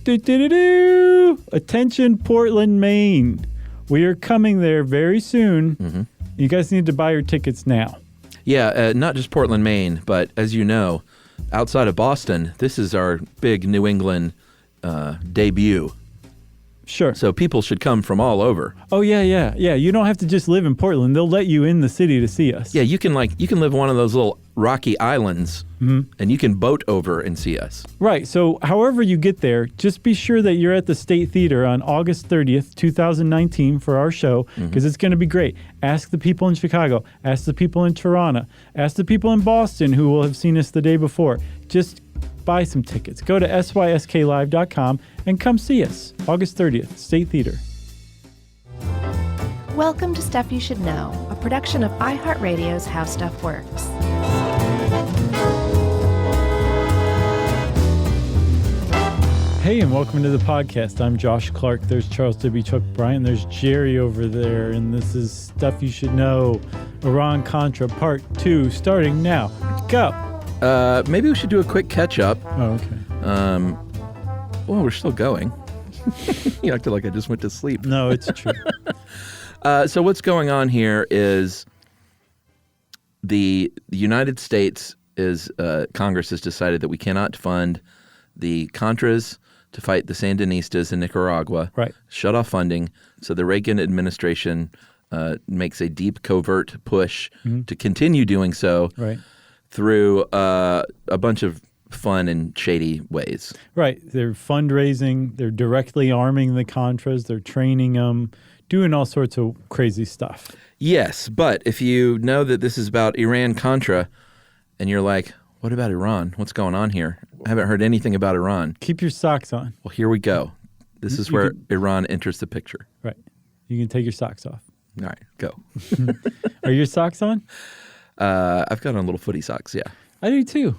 Attention, Portland, Maine. We are coming there very soon. Mm-hmm. You guys need to buy your tickets now. Yeah, not just Portland, Maine, but as you know, outside of Boston, this is our big New England debut. Sure. So people should come from all over. Oh, yeah. You don't have to just live in Portland. They'll let you in the city to see us. Yeah, you can live on one of those little rocky islands, and you can boat over and see us. Right. So however you get there, just be sure that you're at the State Theater on August 30th, 2019 for our show, because it's going to be great. Ask the people in Chicago. Ask the people in Toronto. Ask the people in Boston who will have seen us the day before. Just buy some tickets. Go to sysklive.com and come see us. August 30th, State Theater. Welcome to Stuff You Should Know, a production of iHeartRadio's How Stuff Works. Hey, and welcome to the podcast. I'm Josh Clark. There's Charles W. Chuck Bryant. There's Jerry over there. And this is Stuff You Should Know, Iran-Contra Part 2, starting now. Go. Maybe we should do a quick catch-up. Oh, okay. Well, we're still going. You acted like I just went to sleep. No, it's true. So what's going on here is the United States Congress has decided that we cannot fund the Contras to fight the Sandinistas in Nicaragua. Right. Shut off funding. So the Reagan administration makes a deep covert push to continue doing so through a bunch of fun and shady ways. Right. They're fundraising. They're directly arming the Contras. They're training them, doing all sorts of crazy stuff. Yes, but if you know that this is about Iran-Contra and you're like, what about Iran? What's going on here? I haven't heard anything about Iran. Keep your socks on. Well, here we go. This is where Iran enters the picture. Right. You can take your socks off. All right, go. Are your socks on? I've got on little footy socks, yeah. I do too.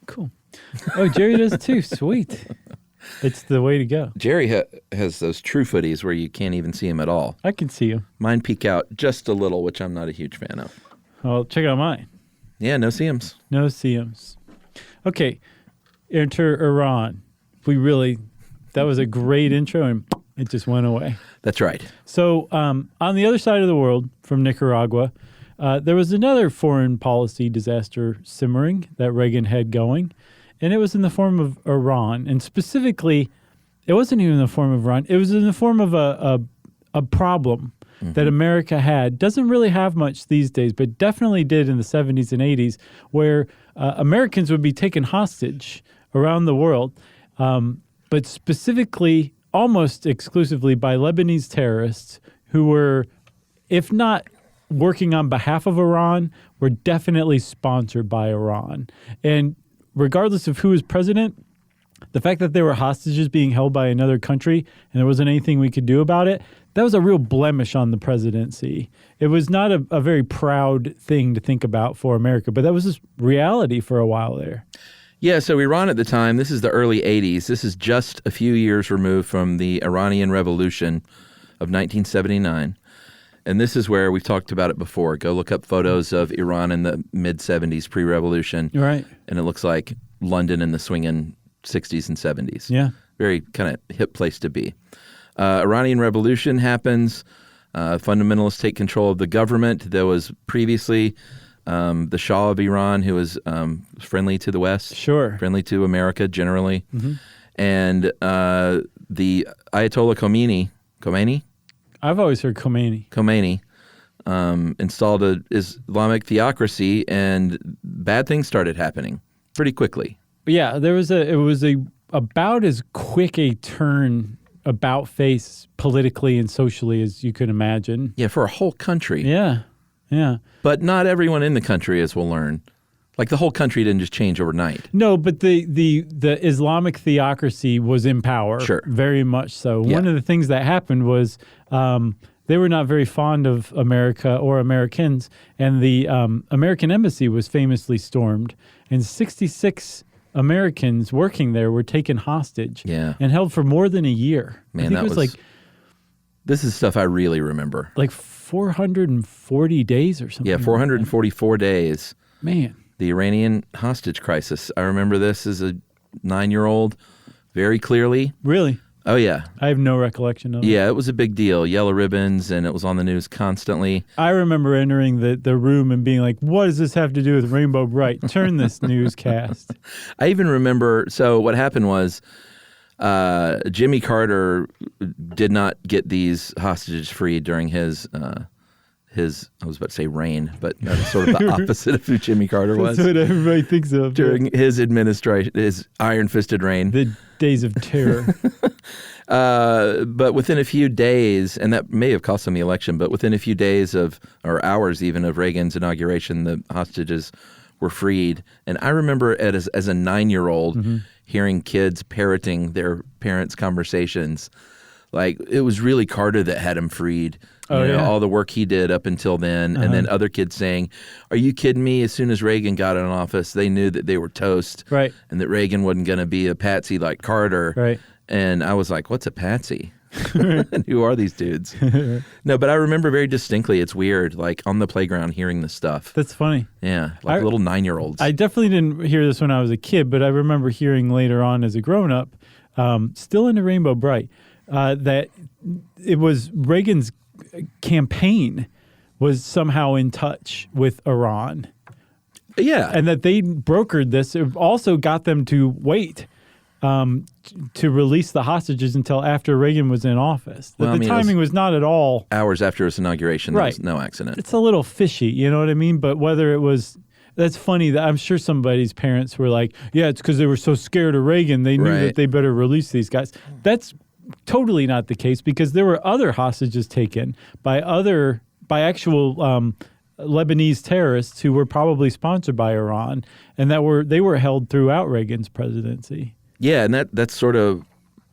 Cool. Oh, Jerry does too. Sweet. It's the way to go. Jerry has those true footies where you can't even see him at all. I can see him. Mine peek out just a little, which I'm not a huge fan of. Well, check out mine. Yeah, no CMs. No CMs. Okay. Enter Iran. That was a great intro and it just went away. That's right. So on the other side of the world from Nicaragua, there was another foreign policy disaster simmering that Reagan had going, and it was in the form of Iran. And specifically, it wasn't even in the form of Iran. It was in the form of a problem that America had. Doesn't really have much these days, but definitely did in the 70s and 80s, where Americans would be taken hostage around the world, but specifically almost exclusively by Lebanese terrorists who were, if not working on behalf of Iran, were definitely sponsored by Iran. And regardless of who was president, the fact that there were hostages being held by another country and there wasn't anything we could do about it, that was a real blemish on the presidency. It was not a very proud thing to think about for America, but that was just reality for a while there. Yeah, so Iran at the time, this is the early 80s. This is just a few years removed from the Iranian Revolution of 1979. And this is where we've talked about it before. Go look up photos of Iran in the mid-70s, pre-revolution. Right. And it looks like London in the swinging 60s and 70s. Yeah. Very kind of hip place to be. Iranian Revolution happens. Fundamentalists take control of the government. There was previously the Shah of Iran, who was friendly to the West. Sure. Friendly to America generally. And the Ayatollah Khomeini? I've always heard Khomeini. Installed an Islamic theocracy, and bad things started happening pretty quickly. Yeah, it was about as quick a turn about face politically and socially as you could imagine. Yeah, for a whole country. Yeah. But not everyone in the country, as we'll learn. Like the whole country didn't just change overnight. No, but the Islamic theocracy was in power. Sure. Very much so. Yeah. One of the things that happened was they were not very fond of America or Americans, and the American embassy was famously stormed, and 66 Americans working there were taken hostage and held for more than a year. Man, I think that it was like... This is stuff I really remember. Like 440 days or something. Yeah, 444 days. Man. The Iranian hostage crisis. I remember this as a 9-year-old very clearly. Really? Oh, yeah. I have no recollection of it. Yeah, it was a big deal. Yellow ribbons, and it was on the news constantly. I remember entering the room and being like, what does this have to do with Rainbow Bright? Turn this newscast. I even remember, so what happened was Jimmy Carter did not get these hostages freed during his I was about to say reign, but that was sort of the opposite of who Jimmy Carter was. That's what everybody thinks of. During his administration, his iron-fisted reign. The days of terror. But within a few days, and that may have cost him the election, but within a few days or hours even of Reagan's inauguration, the hostages were freed. And I remember as a 9-year-old hearing kids parroting their parents' conversations. Like, it was really Carter that had him freed. You know, all the work he did up until then. And then other kids saying, are you kidding me? As soon as Reagan got in office, they knew that they were toast. Right. And that Reagan wasn't going to be a patsy like Carter. Right. And I was like, what's a patsy? And who are these dudes? No, but I remember very distinctly, it's weird, like on the playground hearing this stuff. That's funny. Yeah, like little 9-year-olds. I definitely didn't hear this when I was a kid, but I remember hearing later on as a grown-up, still into Rainbow Bright, that it was Reagan's campaign was somehow in touch with Iran. Yeah. And that they brokered this. It also got them to wait to release the hostages until after Reagan was in office. Well, the timing was not at all. Hours after his inauguration, there Right. was no accident. It's a little fishy, you know what I mean? But whether it was, that's funny that I'm sure somebody's parents were like, yeah, it's because they were so scared of Reagan. They knew Right. that they better release these guys. That's totally not the case because there were other hostages taken by actual Lebanese terrorists who were probably sponsored by Iran, and they were held throughout Reagan's presidency. Yeah, and that's sort of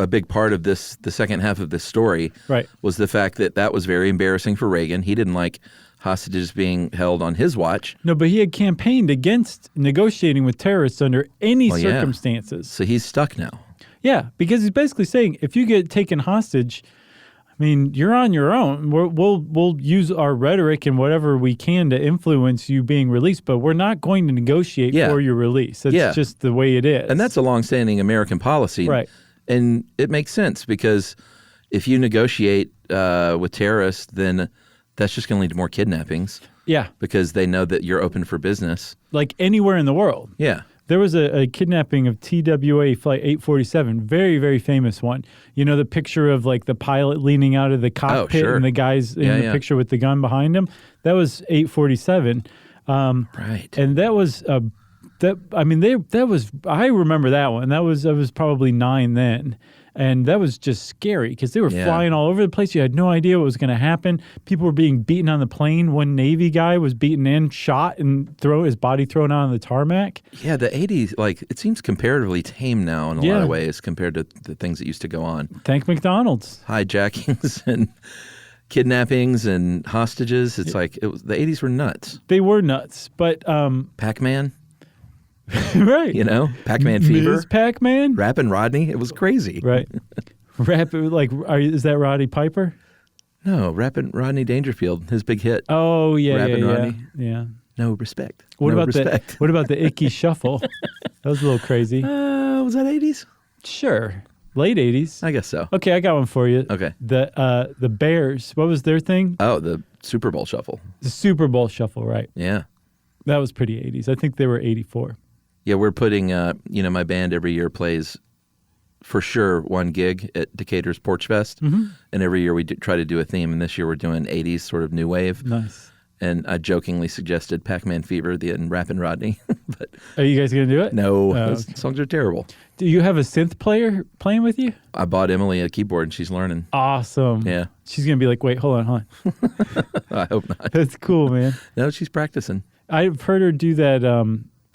a big part of the second half of this story. Right. Was the fact that was very embarrassing for Reagan. He didn't like hostages being held on his watch. No, but he had campaigned against negotiating with terrorists under any circumstances. So he's stuck now. Yeah, because he's basically saying if you get taken hostage, I mean, you're on your own. We'll use our rhetoric and whatever we can to influence you being released, but we're not going to negotiate for your release. That's just the way it is. And that's a longstanding American policy. Right. And it makes sense because if you negotiate with terrorists, then that's just going to lead to more kidnappings. Yeah. Because they know that you're open for business. Like anywhere in the world. Yeah. There was a kidnapping of Twa Flight 847, very, very famous one. You know the picture of like the pilot leaning out of the cockpit sure. and the guys in the picture with the gun behind him? That was 847. Right. And that was I remember that one. I was probably 9 then. And that was just scary because they were flying all over the place. You had no idea what was going to happen. People were being beaten on the plane. One Navy guy was beaten and shot and his body thrown out on the tarmac. Yeah, the 80s, like, it seems comparatively tame now in a lot of ways compared to the things that used to go on. Thank McDonald's. Hijackings and kidnappings and hostages. It's like the 80s were nuts. They were nuts, but Pac-Man. Right. You know, Pac-Man fever. Ms. Pac-Man. Rappin' Rodney. It was crazy. Right. Is that Roddy Piper? No, Rappin' Rodney Dangerfield, his big hit. Oh, yeah, Rappin' yeah, Rodney. yeah. No respect. What no about respect. What about the Icky Shuffle? That was a little crazy. Was that 80s? Sure. Late 80s. I guess so. Okay, I got one for you. Okay. The Bears, what was their thing? Oh, the Super Bowl shuffle. The Super Bowl Shuffle, right. Yeah. That was pretty 80s. I think they were 84. Yeah, we're putting, my band every year plays for sure one gig at Decatur's Porch Fest. Mm-hmm. And every year we try to do a theme. And this year we're doing 80s sort of new wave. Nice. And I jokingly suggested Pac-Man Fever and Rappin' Rodney. But are you guys going to do it? No, those songs are terrible. Do you have a synth player playing with you? I bought Emily a keyboard and she's learning. Awesome. Yeah. She's going to be like, wait, hold on. I hope not. That's cool, man. No, she's practicing. I've heard her do that.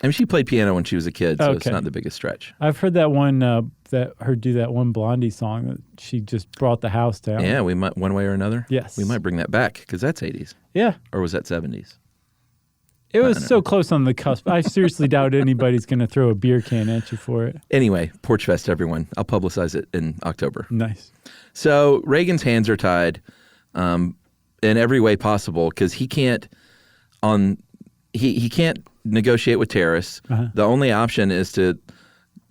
I mean, she played piano when she was a kid, so it's not the biggest stretch. I've heard that one, do that one Blondie song that she just brought the house down. Yeah, we might, one way or another. Yes. We might bring that back, because that's 80s. Yeah. Or was that 70s? It was so close on the cusp. I seriously doubt anybody's going to throw a beer can at you for it. Anyway, Porch Fest, everyone. I'll publicize it in October. Nice. So Reagan's hands are tied in every way possible, because he can't negotiate with terrorists. Uh-huh. The only option is to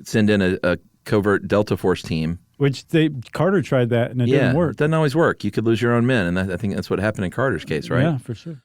send in a covert Delta Force team. Which Carter tried that and it didn't work. It doesn't always work. You could lose your own men, and I think that's what happened in Carter's case, right? Yeah, for sure.